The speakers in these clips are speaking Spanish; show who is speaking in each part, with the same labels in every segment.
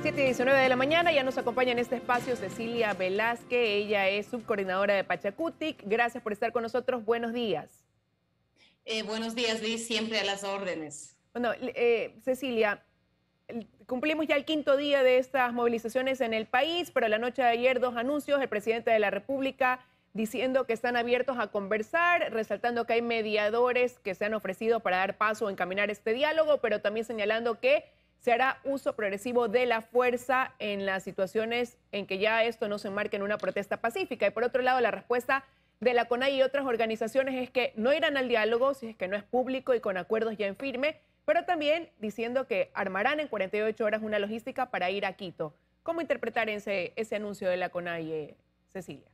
Speaker 1: 7:19 de la mañana, ya nos acompaña en este espacio Cecilia Velázquez, ella es subcoordinadora de Pachacutic. Gracias por estar con nosotros, buenos días.
Speaker 2: Buenos días, Liz, siempre a las órdenes.
Speaker 1: Bueno, Cecilia, cumplimos ya el quinto día de estas movilizaciones en el país, pero la noche de ayer dos anuncios, el presidente de la República diciendo que están abiertos a conversar, resaltando que hay mediadores que se han ofrecido para dar paso o encaminar este diálogo, pero también señalando que se hará uso progresivo de la fuerza en las situaciones en que ya esto no se enmarque en una protesta pacífica. Y por otro lado, la respuesta de la CONAIE y otras organizaciones es que no irán al diálogo si es que no es público y con acuerdos ya en firme, pero también diciendo que armarán en 48 horas una logística para ir a Quito. ¿Cómo interpretar ese anuncio de la CONAIE, Cecilia?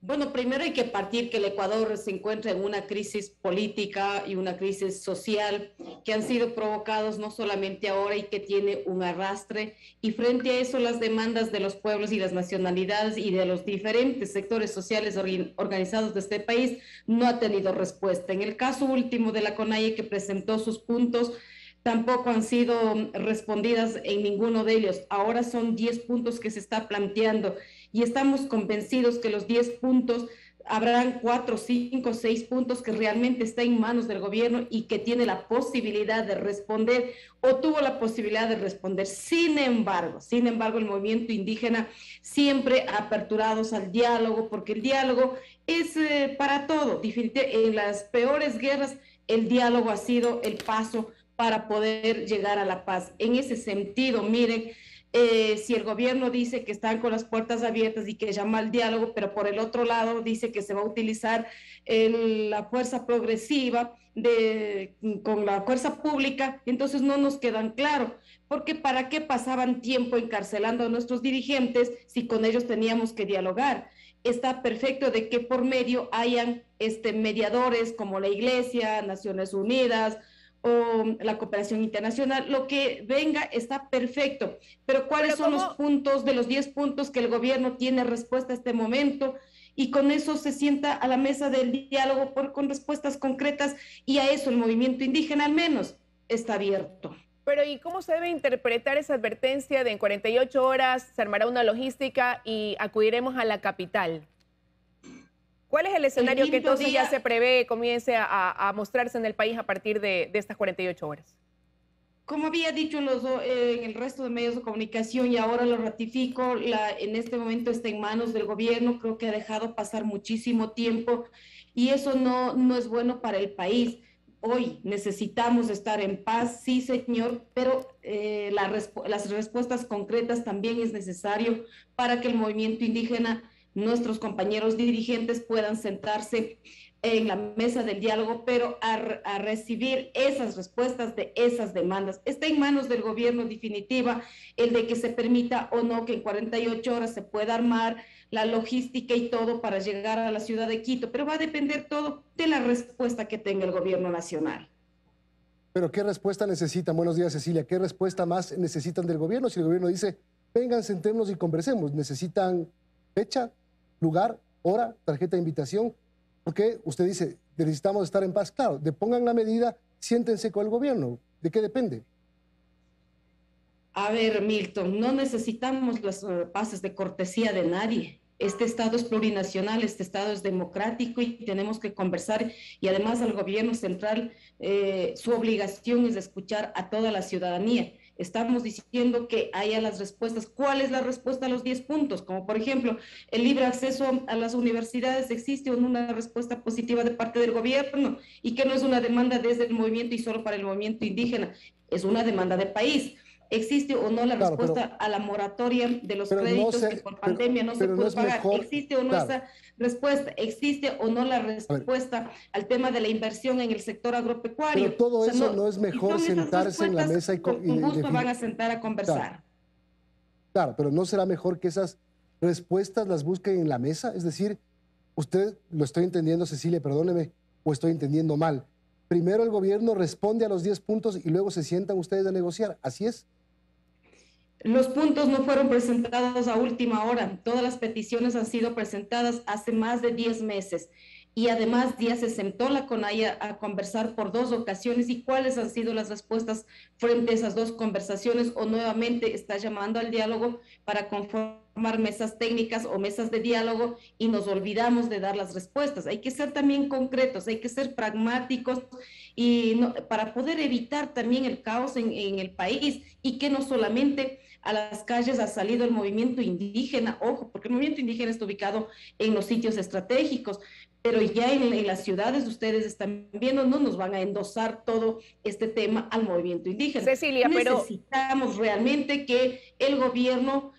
Speaker 2: Bueno, primero hay que partir que el Ecuador se encuentra en una crisis política y una crisis social que han sido provocados no solamente ahora y que tiene un arrastre. Y frente a eso, las demandas de los pueblos y las nacionalidades y de los diferentes sectores sociales organizados de este país no ha tenido respuesta. En el caso último de la CONAIE, que presentó sus puntos, tampoco han sido respondidas en ninguno de ellos. Ahora son 10 puntos que se está planteando y estamos convencidos que los 10 puntos habrán 4, 5, 6 puntos que realmente están en manos del gobierno y que tiene la posibilidad de responder o tuvo la posibilidad de responder. Sin embargo, el movimiento indígena siempre aperturados al diálogo, porque el diálogo es para todo. En las peores guerras, el diálogo ha sido el paso para poder llegar a la paz. En ese sentido, miren, si el gobierno dice que están con las puertas abiertas y que llama al diálogo, pero por el otro lado dice que se va a utilizar la fuerza progresiva con la fuerza pública, entonces no nos quedan claros, porque ¿para qué pasaban tiempo encarcelando a nuestros dirigentes si con ellos teníamos que dialogar? Está perfecto de que por medio hayan mediadores como la Iglesia, Naciones Unidas, o la cooperación internacional, lo que venga está perfecto, pero ¿cuáles son los puntos de los 10 puntos que el gobierno tiene respuesta a este momento? Y con eso se sienta a la mesa del diálogo con respuestas concretas, y a eso el movimiento indígena al menos está abierto.
Speaker 1: Pero ¿y cómo se debe interpretar esa advertencia de en 48 horas se armará una logística y acudiremos a la capital? ¿Cuál es el escenario que entonces ya se prevé comience a mostrarse en el país a partir de estas 48 horas?
Speaker 2: Como había dicho en el resto de medios de comunicación y ahora lo ratifico, en este momento está en manos del gobierno. Creo que ha dejado pasar muchísimo tiempo y eso no es bueno para el país. Hoy necesitamos estar en paz, sí señor, pero las respuestas concretas también es necesario para que el movimiento indígena, nuestros compañeros dirigentes puedan sentarse en la mesa del diálogo, pero a recibir esas respuestas de esas demandas. Está en manos del gobierno definitiva el de que se permita o no que en 48 horas se pueda armar la logística y todo para llegar a la ciudad de Quito, pero va a depender todo de la respuesta que tenga el gobierno nacional.
Speaker 3: Pero ¿qué respuesta necesitan? Buenos días, Cecilia. ¿Qué respuesta más necesitan del gobierno? Si el gobierno dice, vengan, sentémonos y conversemos, ¿necesitan fecha, lugar, hora, tarjeta de invitación? Porque usted dice, necesitamos estar en paz. Claro, depongan la medida, siéntense con el gobierno. ¿De qué depende?
Speaker 2: A ver, Milton, no necesitamos las pases de cortesía de nadie. Este Estado es plurinacional, este Estado es democrático y tenemos que conversar. Y además al gobierno central, su obligación es escuchar a toda la ciudadanía. Estamos diciendo que haya las respuestas. ¿Cuál es la respuesta a los 10 puntos? Como por ejemplo, el libre acceso a las universidades. ¿Existe o no una respuesta positiva de parte del gobierno? Y que no es una demanda desde el movimiento y solo para el movimiento indígena, es una demanda de país. ¿Existe o no la respuesta a la moratoria de los créditos que por pandemia no se puede pagar? ¿Existe o no esa respuesta? ¿Existe o no la respuesta al tema de la inversión en el sector agropecuario?
Speaker 3: Pero todo eso no es mejor sentarse en la mesa y
Speaker 2: con gusto van a sentar a conversar.
Speaker 3: Claro, pero ¿no será mejor que esas respuestas las busquen en la mesa? Es decir, usted, lo estoy entendiendo, Cecilia, perdóneme, o estoy entendiendo mal. Primero el gobierno responde a los 10 puntos y luego se sientan ustedes a negociar. ¿Así es?
Speaker 2: Los puntos no fueron presentados a última hora. Todas las peticiones han sido presentadas hace más de 10 meses. y además ya se sentó la CONAIE a conversar por 2 ocasiones. ¿Y cuáles han sido las respuestas frente a esas 2 conversaciones? O nuevamente está llamando al diálogo para conformar mesas técnicas o mesas de diálogo y nos olvidamos de dar las respuestas. Hay que ser también concretos, hay que ser pragmáticos y para poder evitar también el caos en el país, y que no solamente a las calles ha salido el movimiento indígena, ojo, porque el movimiento indígena está ubicado en los sitios estratégicos, pero ya en las ciudades ustedes están viendo, no nos van a endosar todo este tema al movimiento indígena.
Speaker 1: Cecilia,
Speaker 2: necesitamos realmente que el gobierno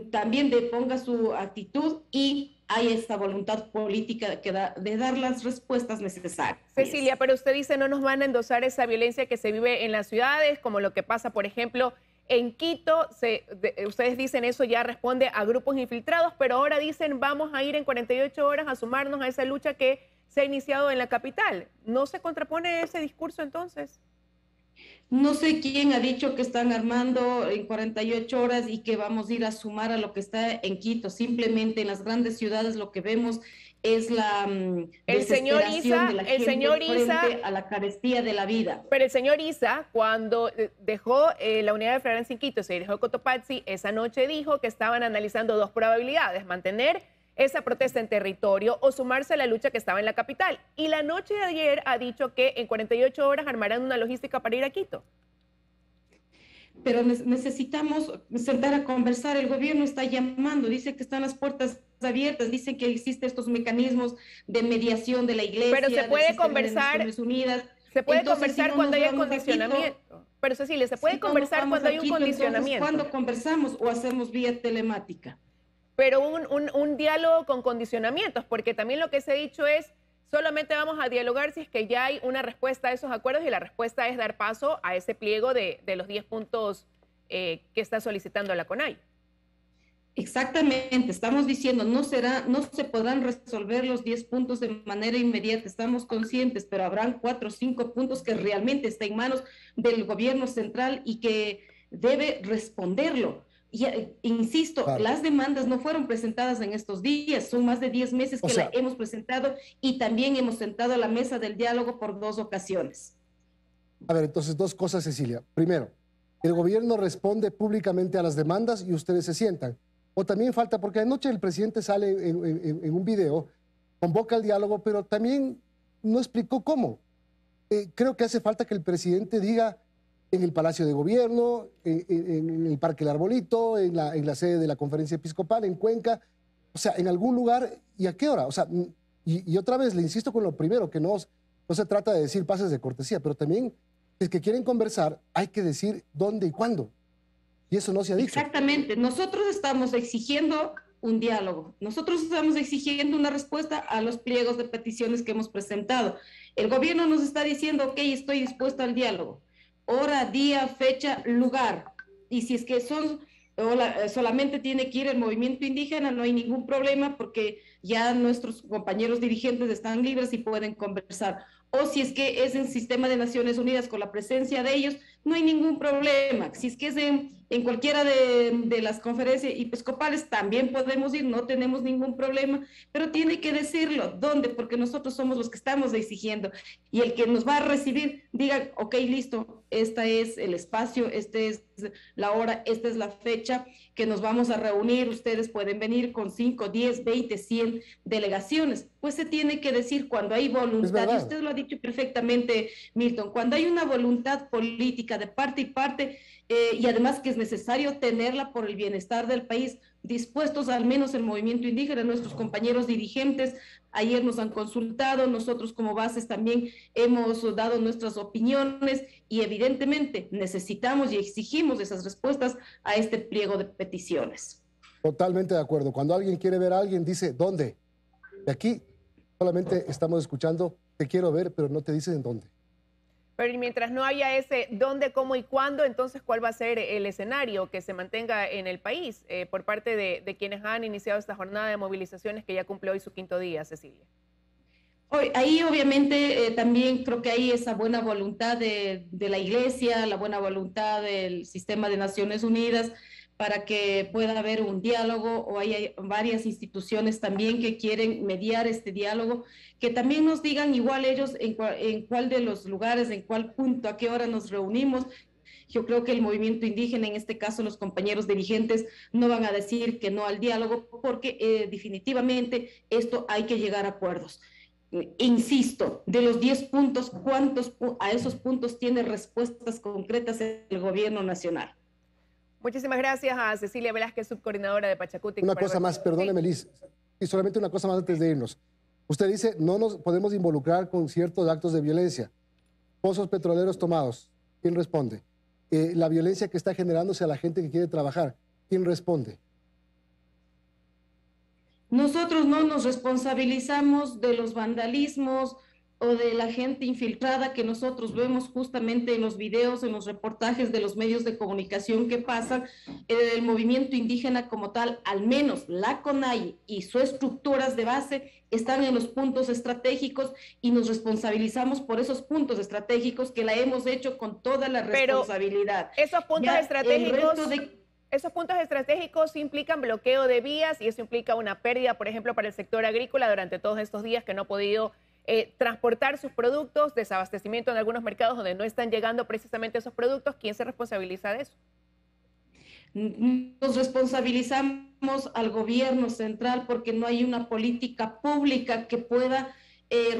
Speaker 2: también ponga su actitud y hay esta voluntad política de dar las respuestas necesarias.
Speaker 1: Cecilia, pero usted dice no nos van a endosar esa violencia que se vive en las ciudades, como lo que pasa, por ejemplo, en Quito. Ustedes dicen eso ya responde a grupos infiltrados, pero ahora dicen vamos a ir en 48 horas a sumarnos a esa lucha que se ha iniciado en la capital. ¿No se contrapone ese discurso entonces?
Speaker 2: No sé quién ha dicho que están armando en 48 horas y que vamos a ir a sumar a lo que está en Quito. Simplemente en las grandes ciudades lo que vemos es la desesperación de la gente frente a la carestía de la vida.
Speaker 1: Pero el señor Issa, cuando dejó la unidad de flagrancia en Quito, se dirigió a Cotopaxi, esa noche dijo que estaban analizando 2 probabilidades: mantener esa protesta en territorio o sumarse a la lucha que estaba en la capital. Y la noche de ayer ha dicho que en 48 horas armarán una logística para ir a Quito.
Speaker 2: Pero necesitamos sentar a conversar. El gobierno está llamando, dice que están las puertas abiertas, dicen que existen estos mecanismos de mediación de la iglesia.
Speaker 1: Pero se puede conversar,
Speaker 2: Unidas.
Speaker 1: Se puede conversar cuando haya condicionamiento. Pero Cecilia, se puede conversar cuando hay un condicionamiento.
Speaker 2: ¿Cuándo conversamos o hacemos vía telemática?
Speaker 1: Pero un diálogo con condicionamientos, porque también lo que se ha dicho es solamente vamos a dialogar si es que ya hay una respuesta a esos acuerdos, y la respuesta es dar paso a ese pliego de los 10 puntos que está solicitando la CONAIE.
Speaker 2: Exactamente, estamos diciendo no se podrán resolver los 10 puntos de manera inmediata, estamos conscientes, pero habrán 4 o 5 puntos que realmente están en manos del gobierno central y que debe responderlo. Y, insisto, claro, las demandas no fueron presentadas en estos días, son más de 10 meses que la hemos presentado, y también hemos sentado a la mesa del diálogo por 2 ocasiones.
Speaker 3: A ver, entonces 2 cosas, Cecilia. Primero, el gobierno responde públicamente a las demandas y ustedes se sientan. O también falta, porque anoche el presidente sale en un video, convoca el diálogo, pero también no explicó cómo. Creo que hace falta que el presidente diga en el Palacio de Gobierno, en el Parque El Arbolito, en la sede de la Conferencia Episcopal, en Cuenca, o sea, en algún lugar, ¿y a qué hora? O sea, y otra vez le insisto con lo primero, que no se trata de decir pases de cortesía, pero también es que quieren conversar, hay que decir dónde y cuándo. Y eso no se ha dicho.
Speaker 2: Exactamente. Nosotros estamos exigiendo un diálogo. Nosotros estamos exigiendo una respuesta a los pliegos de peticiones que hemos presentado. El gobierno nos está diciendo, ok, estoy dispuesto al diálogo. Hora, día, fecha, lugar. Y si es que solamente tiene que ir el movimiento indígena, no hay ningún problema, porque ya nuestros compañeros dirigentes están libres y pueden conversar. O si es que es en sistema de Naciones Unidas con la presencia de ellos, no hay ningún problema. Si es que es en cualquiera de las conferencias episcopales, también podemos ir, no tenemos ningún problema, pero tiene que decirlo. ¿Dónde? Porque nosotros somos los que estamos exigiendo. Y el que nos va a recibir, diga, ok, listo, este es el espacio, esta es la hora, esta es la fecha que nos vamos a reunir. Ustedes pueden venir con 5, 10, 20, 100 delegaciones. Pues se tiene que decir cuando hay voluntad. Y usted lo ha dicho perfectamente, Milton, cuando hay una voluntad política de parte y parte, y además que es necesario tenerla por el bienestar del país, dispuestos al menos el movimiento indígena, nuestros compañeros dirigentes ayer nos han consultado, nosotros como bases también hemos dado nuestras opiniones, y evidentemente necesitamos y exigimos esas respuestas a este pliego de peticiones.
Speaker 3: Totalmente de acuerdo. Cuando alguien quiere ver a alguien, dice, ¿dónde? Y aquí solamente estamos escuchando, te quiero ver, pero no te dicen en dónde.
Speaker 1: Pero mientras no haya ese dónde, cómo y cuándo, entonces, ¿cuál va a ser el escenario que se mantenga en el país por parte de quienes han iniciado esta jornada de movilizaciones que ya cumplió hoy su 5.º día, Cecilia?
Speaker 2: Ahí obviamente también creo que hay esa buena voluntad de la Iglesia, la buena voluntad del sistema de Naciones Unidas para que pueda haber un diálogo, o hay varias instituciones también que quieren mediar este diálogo, que también nos digan igual ellos en cuál de los lugares, en cuál punto, a qué hora nos reunimos. Yo creo que el movimiento indígena, en este caso los compañeros dirigentes, no van a decir que no al diálogo, porque definitivamente esto hay que llegar a acuerdos. Insisto, de los 10 puntos, ¿cuántos a esos puntos tiene respuestas concretas el gobierno nacional?
Speaker 1: Muchísimas gracias a Cecilia Velázquez, subcoordinadora de Pachacutic.
Speaker 3: Una cosa más, perdóneme, Liz, y solamente una cosa más antes de irnos. Usted dice, no nos podemos involucrar con ciertos actos de violencia. Pozos petroleros tomados, ¿quién responde? La violencia que está generándose a la gente que quiere trabajar, ¿quién responde?
Speaker 2: Nosotros no nos responsabilizamos de los vandalismos o de la gente infiltrada que nosotros vemos justamente en los videos, en los reportajes de los medios de comunicación que pasan. El movimiento indígena como tal, al menos la CONAIE y sus estructuras de base están en los puntos estratégicos, y nos responsabilizamos por esos puntos estratégicos que la hemos hecho con toda la responsabilidad.
Speaker 1: Pero esos puntos estratégicos... Esos puntos estratégicos implican bloqueo de vías, y eso implica una pérdida, por ejemplo, para el sector agrícola durante todos estos días que no ha podido transportar sus productos, desabastecimiento en algunos mercados donde no están llegando precisamente esos productos. ¿Quién se responsabiliza de eso?
Speaker 2: Nos responsabilizamos al gobierno central porque no hay una política pública que pueda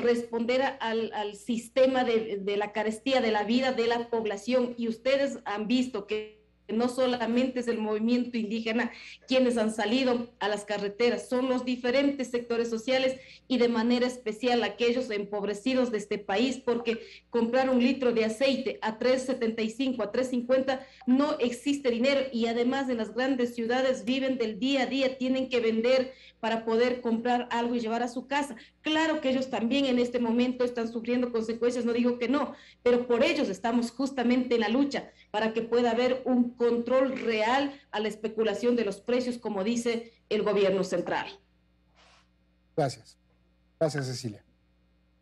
Speaker 2: responder al sistema de la carestía de la vida de la población. Y ustedes han visto que no solamente es el movimiento indígena quienes han salido a las carreteras, son los diferentes sectores sociales, y de manera especial aquellos empobrecidos de este país, porque comprar un litro de aceite a 3.75, a 3.50 no existe dinero, y además en las grandes ciudades viven del día a día, tienen que vender para poder comprar algo y llevar a su casa. Claro que ellos también en este momento están sufriendo consecuencias, no digo que no, pero por ellos estamos justamente en la lucha para que pueda haber un control real a la especulación de los precios, como dice el gobierno central.
Speaker 3: Gracias. Gracias, Cecilia.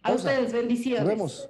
Speaker 2: A ustedes, bendiciones.
Speaker 3: Nos vemos.